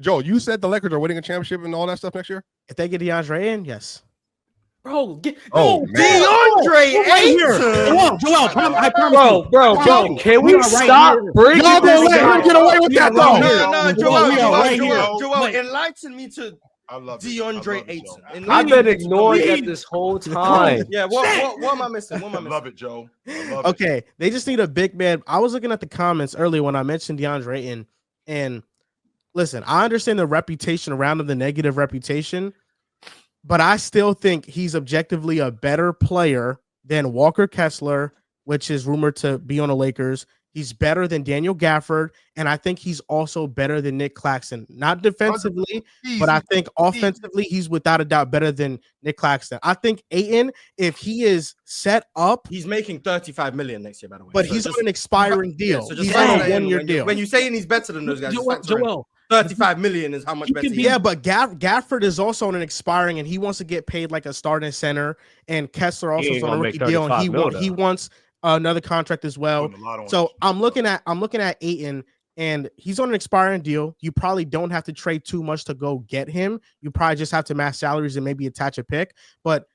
Joel, you said the Lakers are winning a championship and all that stuff next year. If they get DeAndre in, yes. Bro, DeAndre Ayton. Joel, I promise Bro, can we stop bringing Y'all gonna this let him get away with that though? Joel, enlighten me to DeAndre Ayton. I've been ignoring it this whole time. Yeah, what am I missing? What am I missing? Love it, Joe. Okay, they just need a big man. I was looking at the comments earlier when I mentioned DeAndre Ayton, and listen, I understand the reputation around him, the negative reputation, but I still think he's objectively a better player than Walker Kessler, which is rumored to be on the Lakers. He's better than Daniel Gafford, and I think he's also better than Nick Claxton. Not defensively, but I think offensively, he's without a doubt better than Nick Claxton. I think Ayton, if he is set up, he's making $35 million next year, by the way. But he's on an expiring deal. So he's on a one-year deal. When you're saying he's better than those guys, Joel, $35 million is how much better. Yeah, but Gafford is also on an expiring, and he wants to get paid like a starting center. And Kessler also is on a rookie deal, and he wants another contract as well. So I'm looking at Ayton, and he's on an expiring deal. You probably don't have to trade too much to go get him. You probably just have to match salaries and maybe attach a pick. But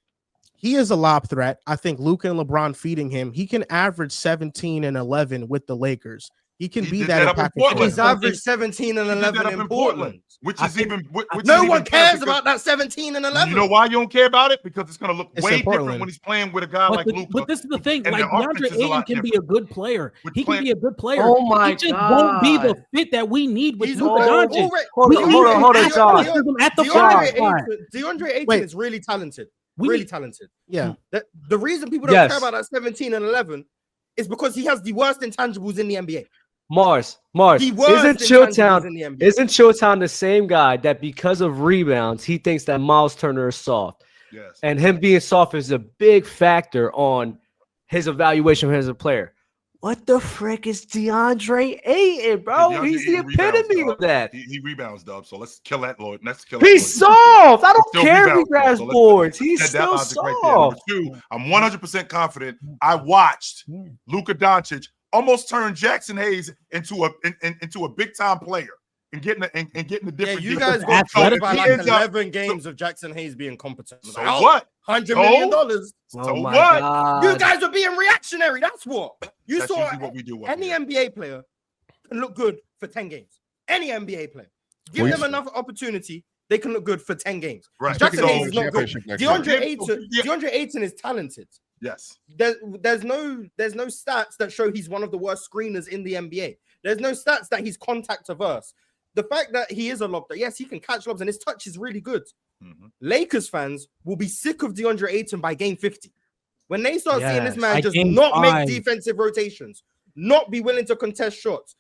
he is a lob threat. I think Luka and LeBron feeding him. He can average 17 and 11 with the Lakers. He can be that. He's averaged 17 and 11 in Portland. No one cares about that 17 and 11. You know why you don't care about it? Because it's going to look way different when he's playing with a guy like Luka. But this is the thing. Like, DeAndre Ayton can be a good player. He can be a good player. Oh my He just won't be the fit that we need with Luka Doncic. Hold on, John. DeAndre Ayton is really talented. Really talented. Yeah. The reason people don't care about that 17 and 11 is because he has the worst intangibles in the NBA. Mars, isn't Chilltown the same guy that because of rebounds, he thinks that Miles Turner is soft? Yes. And him being soft is a big factor on his evaluation of him as a player. What the frick is DeAndre Ayton, bro? He's the epitome of that. He rebounds, Dub. So let's kill that, Lord. He's soft. I don't care if he grabs boards. He's still soft. Right. I'm 100% confident. I watched Luka Doncic almost turn Jackson Hayes into a big time player and getting a different. You guys got told by like 11 games of Jackson Hayes being competent. So what? $100 million. So what? God. You guys are being reactionary. That's what you That's saw. What we do. Any NBA player can look good for 10 games. Any NBA player, give them enough opportunity, they can look good for 10 games. Right. Jackson Hayes is not good. DeAndre Ayton is talented. Yes. There's no stats that show he's one of the worst screeners in the NBA. There's no stats that he's contact averse. The fact that he is a lob, yes, he can catch lobs and his touch is really good. Mm-hmm. Lakers fans will be sick of DeAndre Ayton by game 50. When they start seeing this man just not make defensive rotations, not be willing to contest shots,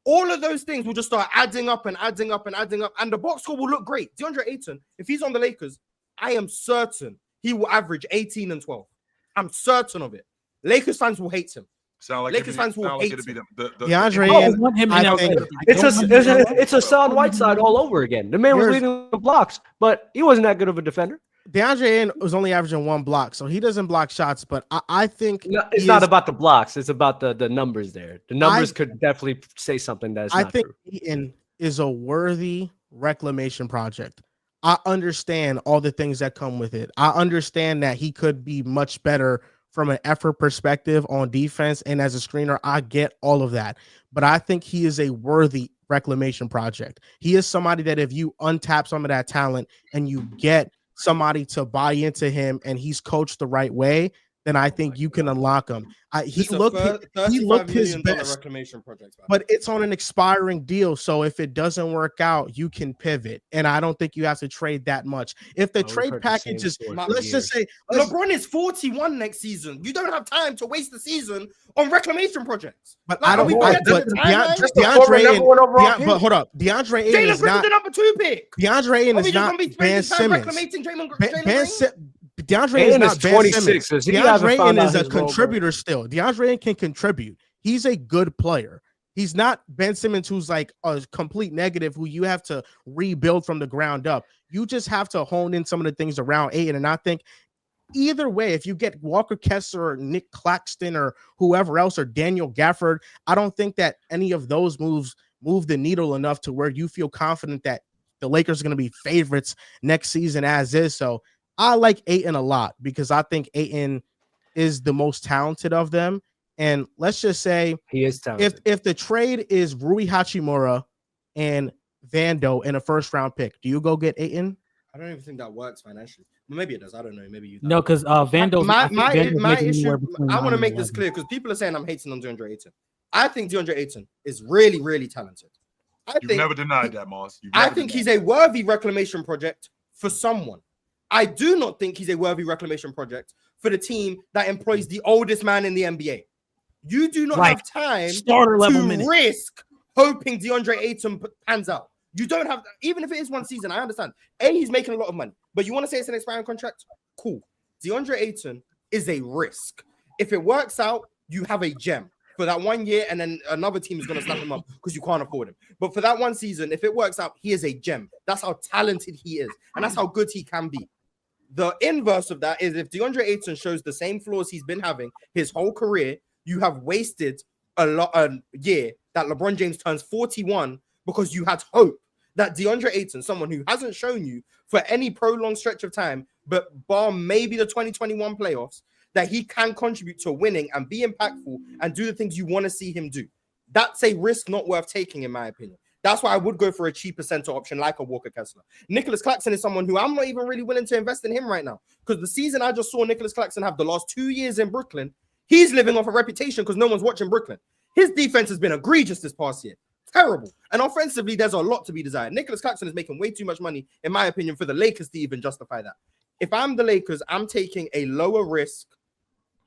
all of those things will just start adding up, and the box score will look great. DeAndre Ayton, if he's on the Lakers, I am certain he will average 18 and 12. I'm certain of it. Lakers fans will hate him. Lakers fans will hate him. DeAndre it's a Son Whiteside all over again. The man was leading the blocks, but he wasn't that good of a defender. DeAndre Ayton was only averaging 1 block, so he doesn't block shots. But I think it's not about the blocks; it's about the numbers there. The numbers could definitely say something that's not true. I think Ayton is a worthy reclamation project. I understand all the things that come with it. I understand that he could be much better from an effort perspective on defense and as a screener. I get all of that, but I think he is a worthy reclamation project. He is somebody that if you untap some of that talent and you get somebody to buy into him and he's coached the right way, then I think you can unlock him. He looked his best, but it's on an expiring deal. So if it doesn't work out, you can pivot. And I don't think you have to trade that much. If the trade package is, let's just say LeBron is 41 next season. You don't have time to waste the season on reclamation projects. But I don't. But DeAndre Ayton, but hold up, DeAndre Ayton is not the number 2 pick. DeAndre Ayton is not Ben Simmons. DeAndre Ayton is not 26. DeAndre Ayton is a contributor still. DeAndre Ayton can contribute. He's a good player. He's not Ben Simmons, who's like a complete negative, who you have to rebuild from the ground up. You just have to hone in some of the things around Ayton. And I think either way, if you get Walker Kessler or Nick Claxton or whoever else or Daniel Gafford, I don't think that any of those moves move the needle enough to where you feel confident that the Lakers are going to be favorites next season as is. So I like Ayton a lot because I think Ayton is the most talented of them. And let's just say he is talented. If the trade is Rui Hachimura and Vando in a first round pick, do you go get Ayton? I don't even think that works financially. Maybe it does. I don't know. Maybe you. No, because Vando's my issue. I want to make 9 this and clear because people are saying I'm hating on DeAndre Ayton. I think DeAndre Ayton is really, really talented. You've never denied that, Moss. I think he's a worthy reclamation project for someone. I do not think he's a worthy reclamation project for the team that employs the oldest man in the NBA. You do not have time starter level to minutes. risk hoping DeAndre Ayton pans out. You don't have, even if it is one season, I understand. He's making a lot of money, but you want to say it's an expiring contract? Cool. DeAndre Ayton is a risk. If it works out, you have a gem for that 1 year, and then another team is going to snap him up because you can't afford him. But for that one season, if it works out, he is a gem. That's how talented he is, and that's how good he can be. The inverse of that is if DeAndre Ayton shows the same flaws he's been having his whole career, you have wasted a year that LeBron James turns 41 because you had hope that DeAndre Ayton, someone who hasn't shown you for any prolonged stretch of time, but bar maybe the 2021 playoffs, that he can contribute to winning and be impactful and do the things you want to see him do. That's a risk not worth taking, in my opinion. That's why I would go for a cheaper center option like a Walker Kessler. Nicholas Claxton is someone who I'm not even really willing to invest in him right now because the season I just saw Nicholas Claxton have the last 2 years in Brooklyn, he's living off a reputation because no one's watching Brooklyn. His defense has been egregious this past year. Terrible. And offensively, there's a lot to be desired. Nicholas Claxton is making way too much money, in my opinion, for the Lakers to even justify that. If I'm the Lakers, I'm taking a lower risk,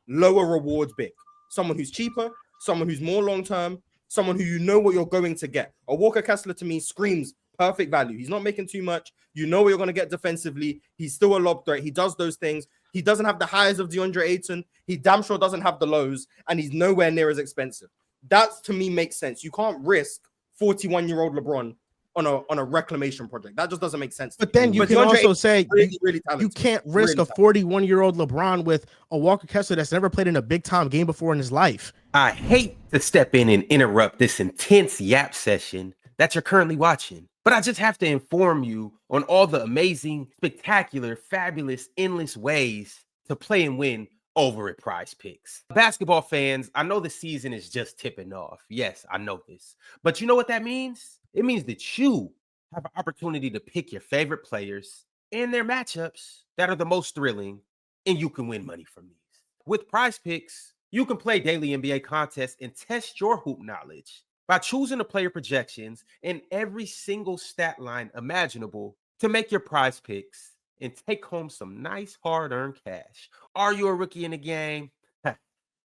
lower rewards big. Someone who's cheaper, someone who's more long-term, someone who you know what you're going to get. A Walker Kessler to me screams perfect value. He's not making too much. You know what you're going to get defensively. He's still a lob threat. He does those things. He doesn't have the highs of DeAndre Ayton. He damn sure doesn't have the lows, and he's nowhere near as expensive. That, to me, makes sense. You can't risk 41-year-old LeBron on a reclamation project. That just doesn't make sense. But then you can also say really you can't risk a 41-year-old LeBron with a Walker Kessler that's never played in a big-time game before in his life. I hate to step in and interrupt this intense yap session that you're currently watching, but I just have to inform you on all the amazing, spectacular, fabulous, endless ways to play and win over at Prize Picks. Basketball fans, I know the season is just tipping off. Yes, I know this. But you know what that means? It means that you have an opportunity to pick your favorite players and their matchups that are the most thrilling, and you can win money from these. With Prize Picks, you can play daily NBA contests and test your hoop knowledge by choosing the player projections in every single stat line imaginable to make your Prize Picks and take home some nice hard-earned cash. Are you a rookie in the game?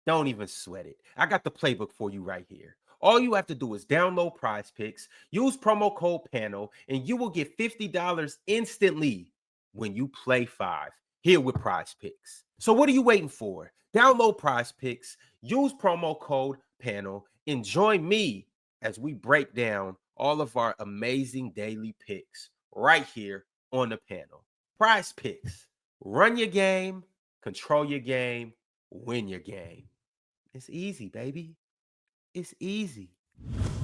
Don't even sweat it. I got the playbook for you right here. All you have to do is download Prize Picks, use promo code PANEL, and you will get $50 instantly when you play 5 here with Prize Picks. So what are you waiting for? Download Prize Picks, use promo code PANEL, and join me as we break down all of our amazing daily picks right here on the panel. Prize Picks. Run your game, control your game, win your game. It's easy, baby. It's easy.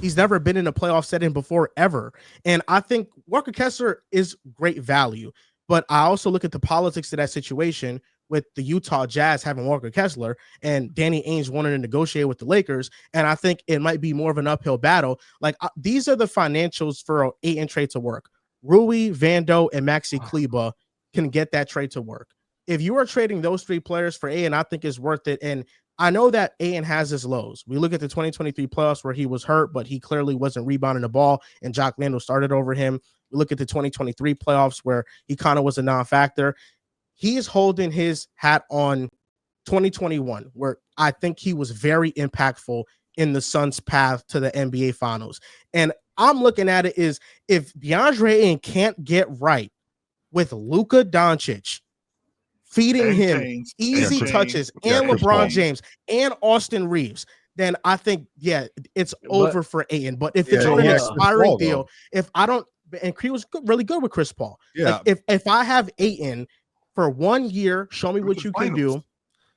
He's never been in a playoff setting before, ever. And I think Walker Kessler is great value. But I also look at the politics of that situation with the Utah Jazz having Walker Kessler and Danny Ainge wanting to negotiate with the Lakers. And I think it might be more of an uphill battle. Like these are the financials for an Ayton trade to work. Rui, Vando, and Maxi Kleber can get that trade to work. If you are trading those 3 players for Ayton, I think it's worth it. And I know that Ayton has his lows. We look at the 2023 playoffs where he was hurt, but he clearly wasn't rebounding the ball, and Jock Landale started over him. We look at the 2023 playoffs where he kind of was a non-factor. He is holding his hat on 2021, where I think he was very impactful in the Suns' path to the NBA Finals. And I'm looking at it is if DeAndre Ayton can't get right with Luka Doncic, feeding and him James, easy touches, and LeBron James and Austin Reeves, then I think, it's over for Ayton. But if it's on an expiring deal, if I don't, and he was really good with Chris Paul. Yeah. Like if I have Ayton for 1 year, show me what you can do.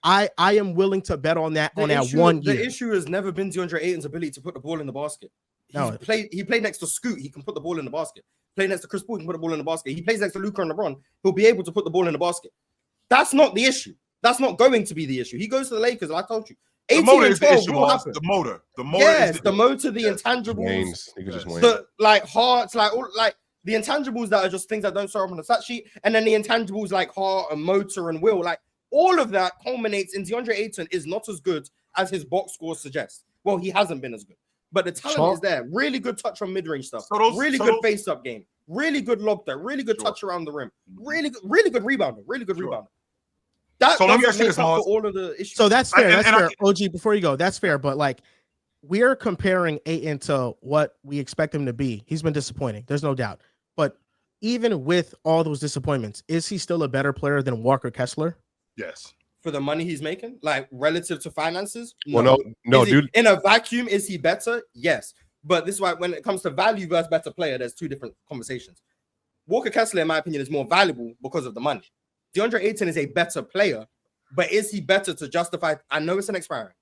I am willing to bet on that 1 year. The issue has never been DeAndre Ayton's ability to put the ball in the basket. No. He played next to Scoot. He can put the ball in the basket. Play next to Chris Paul. He can put the ball in the basket. He plays next to Luka and LeBron. He'll be able to put the ball in the basket. That's not the issue. That's not going to be the issue. He goes to the Lakers, and I told you. The motor is the issue, Moss. The motor. The motor. Yes, the motor, the intangibles. You can just win. The like hearts, like the intangibles that are just things that don't show up on the stat sheet, and then the intangibles like heart and motor and will, like all of that culminates in Deandre Ayton is not as good as his box score suggests. Well, he hasn't been as good, but the talent is there. Really good touch on mid-range stuff. Really good face-up game. Really good lob there. Really good touch around the rim. Really good rebounder. Really good rebounder. That, so let me ask you this, Moss. All of the issues. So that's fair. That's fair. OG, before you go, that's fair. But like, we're comparing Ayton to what we expect him to be. He's been disappointing. There's no doubt. But even with all those disappointments, is he still a better player than Walker Kessler? Yes. For the money he's making, like relative to finances? No. No, dude. In a vacuum, is he better? Yes. But this is why when it comes to value versus better player, there's two different conversations. Walker Kessler, in my opinion, is more valuable because of the money. Deandre Ayton is a better player, but is he better to justify? I know it's an experiment,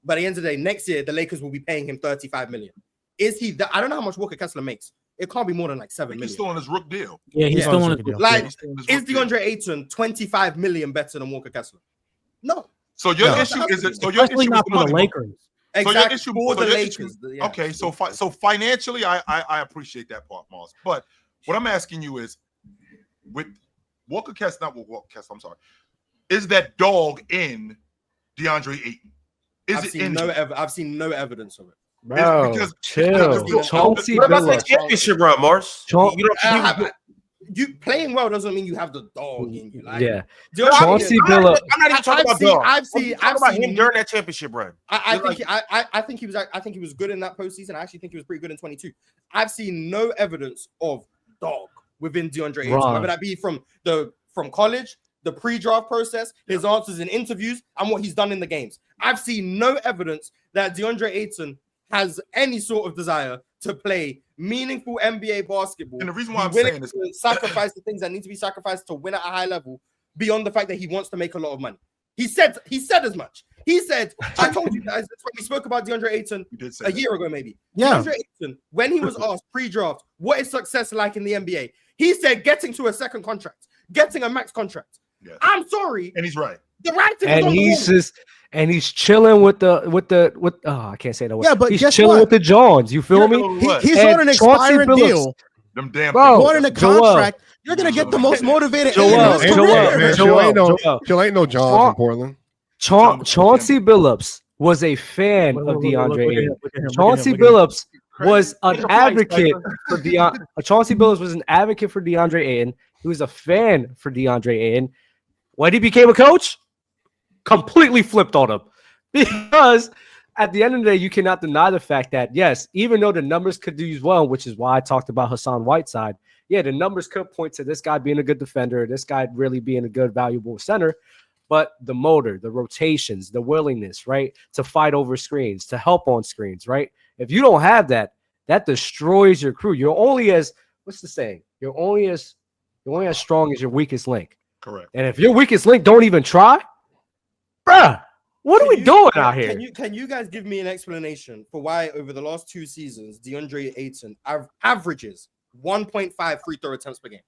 but at the end of the day, next year, the Lakers will be paying him $35 million. Is he that? I don't know how much Walker Kessler makes. It can't be more than like $7 million. He's still on his rook deal. Yeah, he's still on his deal. Like, is Deandre Ayton $25 million better than Walker Kessler? No. So your issue is it? So your Especially issue not is for the the Lakers. Exactly. So your issue for the Lakers. Yeah. Okay, so financially, I appreciate that part, Moss. But what I'm asking you is, with Walker Kessler, not Walker Kessler, I'm sorry, is that dog in DeAndre Ayton? I've seen no evidence of it. Bro, chill. Chauncey What about the Billups. championship run, Mars? You playing well doesn't mean you have the dog in you. Like, Yeah. Chauncey Billups. I'm not even talking about dog. I've seen him during that championship run. I think he was good in that postseason. I actually think he was pretty good in 22. I've seen no evidence of dog within DeAndre Ayton, whether that be from college, the pre-draft process, his answers in interviews, and what he's done in the games. I've seen no evidence that DeAndre Ayton has any sort of desire to play meaningful NBA basketball. And the reason why I'm saying this, sacrifice the things that need to be sacrificed to win at a high level, beyond the fact that he wants to make a lot of money. He said as much. He said, I told you guys when we spoke about DeAndre Ayton a year ago, maybe. Yeah. DeAndre Ayton, when he was asked pre-draft, what is success like in the NBA? He said getting to a second contract, getting a max contract. Yes. I'm sorry. And he's right. The right thing and he's chilling with I can't say that word. Yeah, but he's guess chilling what? with the Johns. You feel me? He's on an expiring deal. Them damn going in a contract. You're gonna get the most motivated. Joel ain't no Johns in Portland. Chauncey Billups was a fan of DeAndre Ayton. Chauncey Billups was an advocate for Chauncey Billups was an advocate for DeAndre Ayton. He was a fan for DeAndre Ayton. When he became a coach, completely flipped on him. Because at the end of the day, you cannot deny the fact that, yes, even though the numbers could do well, which is why I talked about Hassan Whiteside, yeah, the numbers could point to this guy being a good defender, this guy really being a good, valuable center, but the motor, the rotations, the willingness, right, to fight over screens, to help on screens, right? If you don't have that, that destroys your crew. You're only as, what's the saying? You're only as strong as your weakest link. Correct. And if your weakest link don't even try, bruh, what are we doing out here? Can you guys give me an explanation for why over the last 2 seasons, DeAndre Ayton averages 1.5 free throw attempts per game?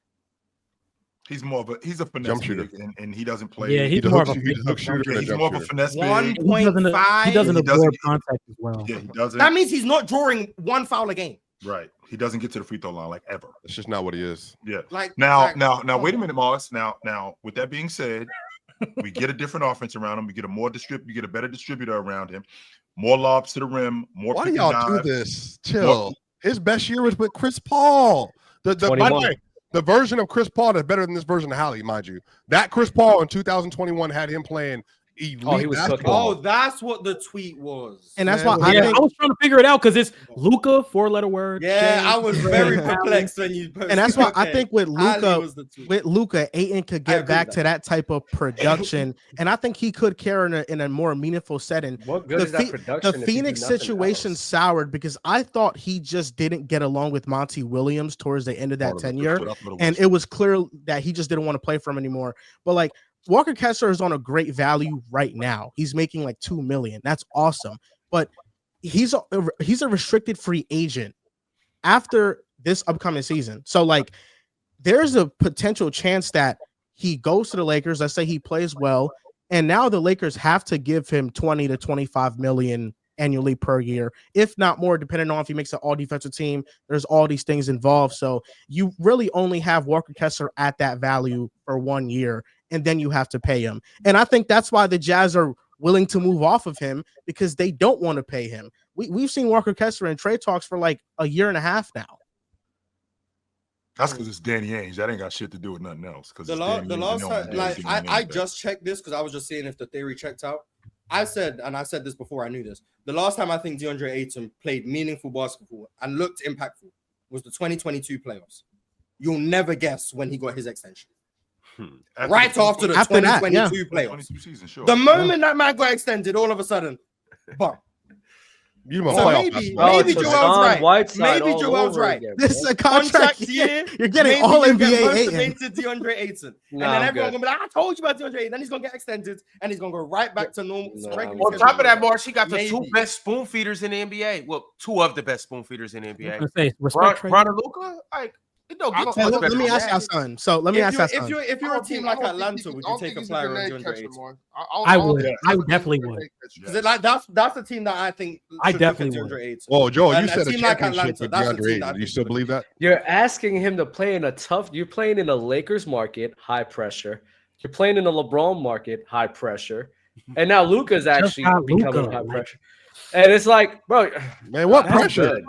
He's a finesse jump shooter, and he doesn't play. Yeah, he's more of a shooter. He's more of a finesse. 1.5. He doesn't absorb contact as well. Yeah, he doesn't. That means he's not drawing one foul a game. Right. He doesn't get to the free throw line like ever. It's just not what he is. Yeah. Now, wait a minute, Morris. Now, with that being said, we get a different offense around him. We get a better distributor around him. More lobs to the rim. More. Why do y'all do this? Chill. His best year was with Chris Paul. By the way, the version of Chris Paul that's better than this version of Hallie, mind you. That Chris Paul in 2021 had him playing elite. He was basketball. That's what the tweet was. And that's why I was trying to figure it out because it's Luka, 4-letter word. Yeah, I was very perplexed when you posted. And that's why I think with Luka, Ayton could get back to that type of production. And I think he could carry in a more meaningful setting. What good is that production? The Phoenix situation soured because I thought he just didn't get along with Monty Williams towards the end of that tenure. And it was clear that he just didn't want to play for him anymore. But like, Walker Kessler is on a great value right now. He's making like $2 million. That's awesome. But he's a restricted free agent after this upcoming season. So like there's a potential chance that he goes to the Lakers. Let's say he plays well, and now the Lakers have to give him 20 to 25 million annually per year, if not more, depending on if he makes an all defensive team. There's all these things involved. So you really only have Walker Kessler at that value for 1 year, and then you have to pay him. And I think that's why the Jazz are willing to move off of him, because they don't want to pay him. We've seen Walker Kessler in trade talks for like a year and a half now. That's because it's Danny Ainge. That ain't got shit to do with nothing else. Because the last time, like I just checked this because I was just seeing if the theory checked out. I said this before I knew this. The last time I think Deandre Ayton played meaningful basketball and looked impactful was the 2022 playoffs. You'll never guess when he got his extension. Right after the 2022 playoffs. Season, sure. The moment that man got extended, all of a sudden, bam. So maybe Joel's right. Maybe Joel's right. This is a contract year. You're getting all NBA Ayton. Deandre Ayton. And then everyone's going to be like, I told you about Deandre Ayton. Then he's going to get extended and he's going to go right back to normal. On top of that, Marsh, he got the two best spoon feeders in the NBA. Well, two of the best spoon feeders in the NBA. Ron and Luka, like, let me ask y'all something. So let me ask y'all something. If you're a team like Atlanta, would you take a flyer on Deandre Ayton? I would. I definitely would. Because like that's the team that I think I definitely would. Ayton. Oh, Joel, you said a championship with Deandre Ayton. Do you still believe that? You're asking him to play in you're playing in a Lakers market, high pressure. You're playing in a LeBron market, high pressure. And now Luka's actually becoming high pressure. And it's like, bro, man, what pressure?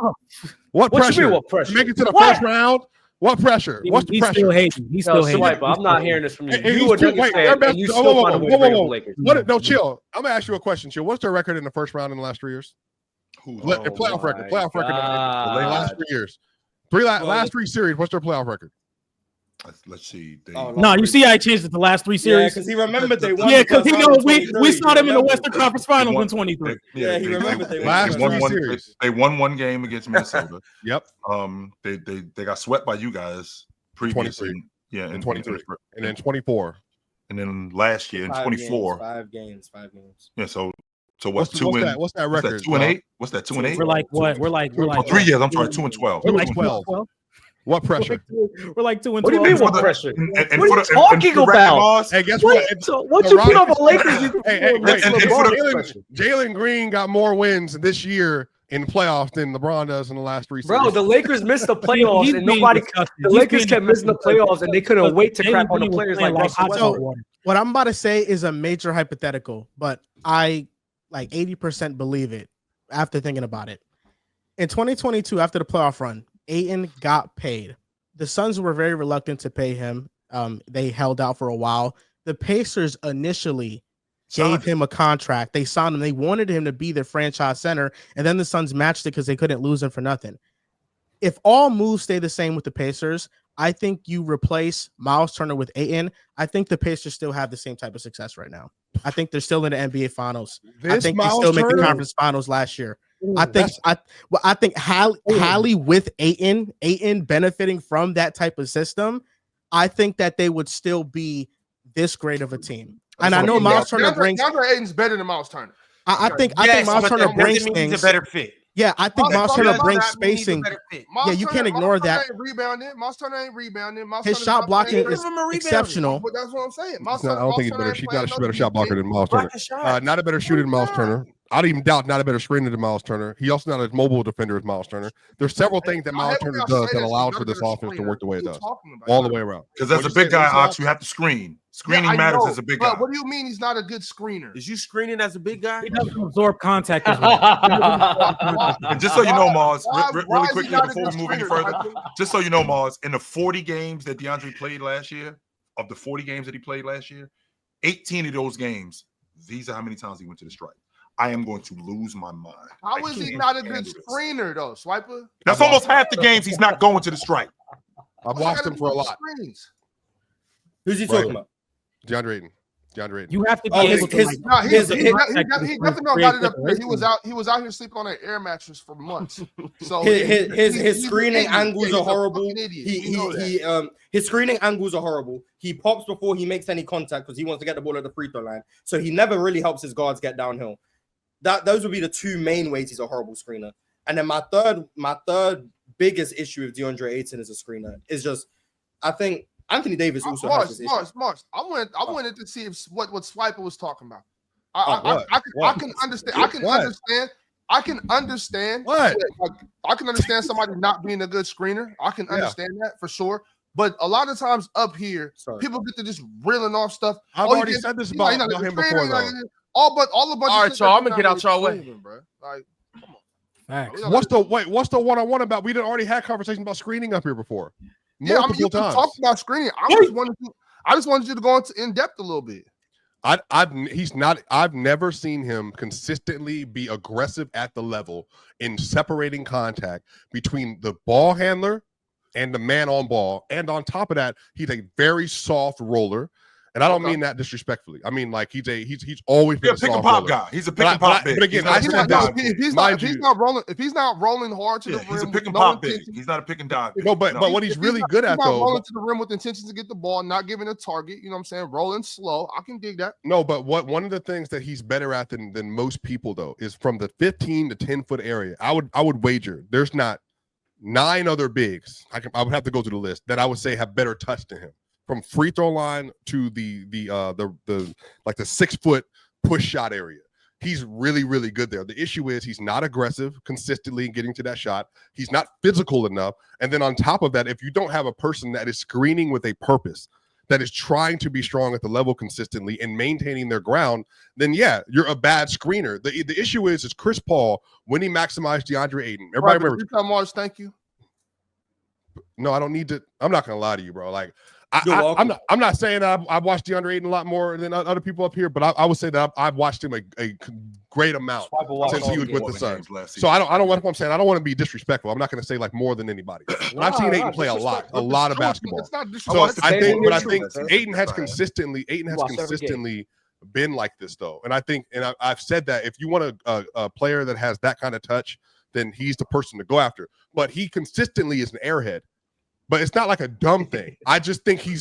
What pressure? What pressure? Make it to the first round. What pressure? What's the pressure? He's still hating. I'm not hearing this from you. You would understand, and you still find a way to bring the Lakers. No, chill. I'm gonna ask you a question, chill. What's their record in the first round in the last 3 years? Playoff record in the last 3 years. Last three series. What's their playoff record? Let's see. No, you see, I changed it the last three series because he remembered they won. Yeah, because he knows we saw them in the Western Conference Finals in 23. Yeah, he remembered they won one series. They won one game against Minnesota. Yep. They got swept by you guys previously. Yeah, in 23, and then 24, and then last year in 24. 5 games. Yeah. So what's that record? 2-8. What's that? 2-8. We're like what? We're like 3 years. I'm sorry, 2-12. We're like 12. What pressure? We're like 2 and 12. What do you mean what pressure? What are you talking about? Hey, guess what? What you put on the Lakers? Jalen Green got more wins this year in the playoffs than LeBron does in the last 3 series. Bro, the Lakers missed the playoffs, and the Lakers kept missing the playoffs, and they couldn't wait to crap on the players like Russell Westbrook. What I'm about to say is a major hypothetical, but I like 80% believe it after thinking about it. In 2022, after the playoff run, Ayton got paid. The Suns were very reluctant to pay him. They held out for a while. The Pacers initially gave him a contract. They signed him. They wanted him to be their franchise center, and then the Suns matched it because they couldn't lose him for nothing. If all moves stay the same with the Pacers, I think you replace Miles Turner with Ayton. I think the Pacers still have the same type of success right now. I think they're still in the NBA Finals. I think they still make the conference finals last year. I think Hallie with Ayton benefiting from that type of system, I think that they would still be this great of a team. And I know Miles Turner brings. Deandre Ayton's better than Miles Turner. I think Miles Turner brings things. He's a better fit. Yeah, I think Miles Turner brings spacing. Yeah, you can't ignore that. Miles Turner ain't rebounding. His shot blocking is exceptional. But that's what I'm saying. I don't think he's better. He's not a better shot blocker than Miles Turner. Not a better shooter than Miles Turner. I don't even doubt not a better screener than Miles Turner. He also not as mobile defender as Miles Turner. There's several things that Miles Turner does that allows for this offense to work the way it does, all the way around. Because as a big guy, Ox, you have to screen. Screening matters as a big guy. What do you mean he's not a good screener? Is you screening as a big guy? He doesn't absorb contact as well. And just so you know, Mars, really quickly before we move any further, just so you know, Mars, in the 40 games that Deandre played last year, of the 40 games that he played last year, 18 of those games, these are how many times he went to the strike. I am going to lose my mind. How is he not a good screener, though, Swiper? That's almost half the games he's not going to the strike. I've watched him for a lot. Who's he talking about? Deandre Ayton. You have to be able to. He definitely got it up there. He was out here sleeping on an air mattress for months. So his screening angles are horrible. His screening angles are horrible. He pops before he makes any contact because he wants to get the ball at the free throw line. So he never really helps his guards get downhill. those would be the two main ways he's a horrible screener. And then my third biggest issue with DeAndre Ayton as a screener is just, I think Anthony Davis also has this issue. Mars. I wanted to see if what Swiper was talking about. I can understand. I can understand what? I can understand somebody not being a good screener. I can understand that for sure. But a lot of times up here, people get to just reeling off stuff. I've already said this about him before, though. All right, y'all. I'm gonna get out y'all way, bro. Like, come on. What's the one-on-one about? We done already had conversations about screening up here before. Yeah, I mean, you can talk about screening. I just wanted you to go into in depth a little bit. I've never seen him consistently be aggressive at the level in separating contact between the ball handler and the man on ball. And on top of that, he's a very soft roller. And I don't mean that disrespectfully. I mean, like, he's always been a pick and pop guy. He's a pick and pop big. But again, if he's not rolling hard to the rim, he's a pick and pop big. He's not a pick and dive. No, but what he's really good at, though, rolling to the rim with intentions to get the ball, not giving a target. You know what I'm saying? Rolling slow. I can dig that. No, but one of the things that he's better at than most people, though, is from the 15 to 10-foot area. I would wager there's not 9 other bigs. I would have to go through the list that I would say have better touch than him. From free throw line to the 6-foot push shot area. He's really, really good there. The issue is he's not aggressive consistently getting to that shot. He's not physical enough. And then on top of that, if you don't have a person that is screening with a purpose, that is trying to be strong at the level consistently and maintaining their ground, then yeah, you're a bad screener. The issue is Chris Paul, when he maximized DeAndre Ayton. Everybody remember. Mars, thank you. No, I don't need to. I'm not going to lie to you, bro. Like, I'm not saying that I've watched DeAndre Ayton a lot more than other people up here, but I would say that I've watched him a great amount since he was with the Suns. So I don't want. I'm saying I don't want to be disrespectful. I'm not going to say like more than anybody. I've seen Ayton play a lot of basketball. So I think Ayton has consistently been like this though, and I think, and I've said that if you want a player that has that kind of touch, then he's the person to go after. But he consistently is an airhead. But it's not like a dumb thing. I just think he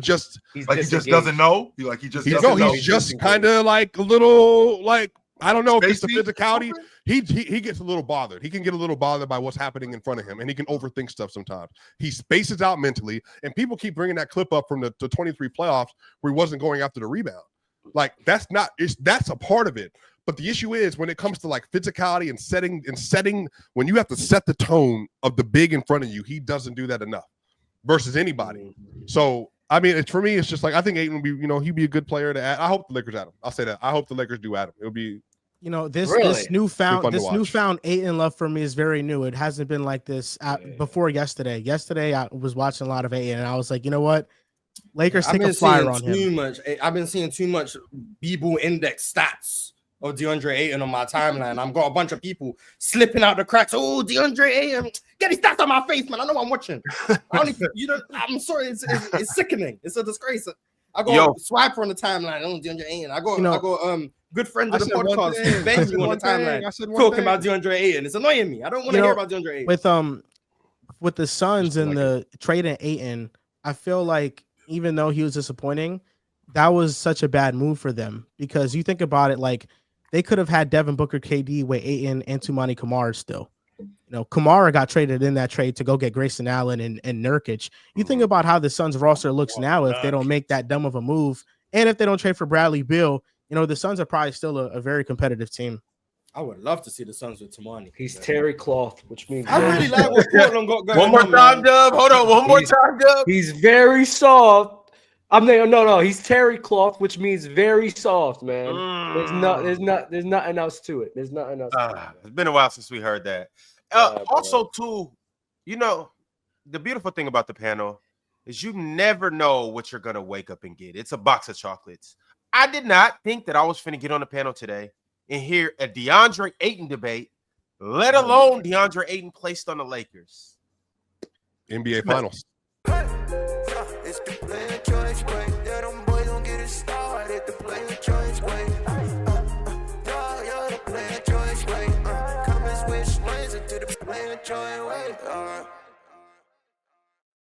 just doesn't know. He's just kind of like a little, like, I don't know if it's the physicality. He gets a little bothered. He can get a little bothered by what's happening in front of him, and he can overthink stuff sometimes. He spaces out mentally, and people keep bringing that clip up from the 23 playoffs where he wasn't going after the rebound. Like, that's a part of it. But the issue is when it comes to like physicality and setting, when you have to set the tone of the big in front of you, he doesn't do that enough versus anybody. So, I mean, for me, it's just like, I think Ayton will be, he'd be a good player to add. I hope the Lakers add him. I'll say that. I hope the Lakers do add him. It'll be, this newfound Ayton love for me is very new. It hasn't been like this before yesterday. Yesterday, I was watching a lot of Ayton, and I was like, you know what? Lakers take a flyer on him. I've been seeing too much B-Ball index stats of DeAndre Ayton on my timeline. I've got a bunch of people slipping out the cracks. Oh, DeAndre Ayton, get his stats on my face, man. I know I'm watching. I'm sorry, it's sickening. It's a disgrace. I got a Swiper on the timeline. Oh, DeAndre Ayton. I got good friends of the podcast, Benji on the timeline, talking about DeAndre Ayton. It's annoying me. I don't want to hear about DeAndre Ayton. With the Suns and the trade in Ayton, I feel like even though he was disappointing, that was such a bad move for them, because you think about it, like, they could have had Devin Booker, KD, with Ayton and Tumani Kamara still. Kamara got traded in that trade to go get Grayson Allen and Nurkic. You think about how the Suns roster looks now if they don't make that dumb of a move, and if they don't trade for Bradley Beal, the Suns are probably still a very competitive team. I would love to see the Suns with Tumani. He's Terry Cloth, which means I really like what Portland got going on. One more time, Dub. Hold on, one more time, Dub. He's very soft. No. He's terry cloth, which means very soft, man. There's nothing else to it. There's nothing else. It's been a while since we heard that. Also, too, the beautiful thing about the panel is you never know what you're gonna wake up and get. It's a box of chocolates. I did not think that I was finna get on the panel today and hear a DeAndre Ayton debate, let alone DeAndre Ayton placed on the Lakers. NBA Finals. It's the player choice way. Yeah, them boys don't get it started. The player choice way. Yeah, the player choice way. Come and switch lanes into the player choice way.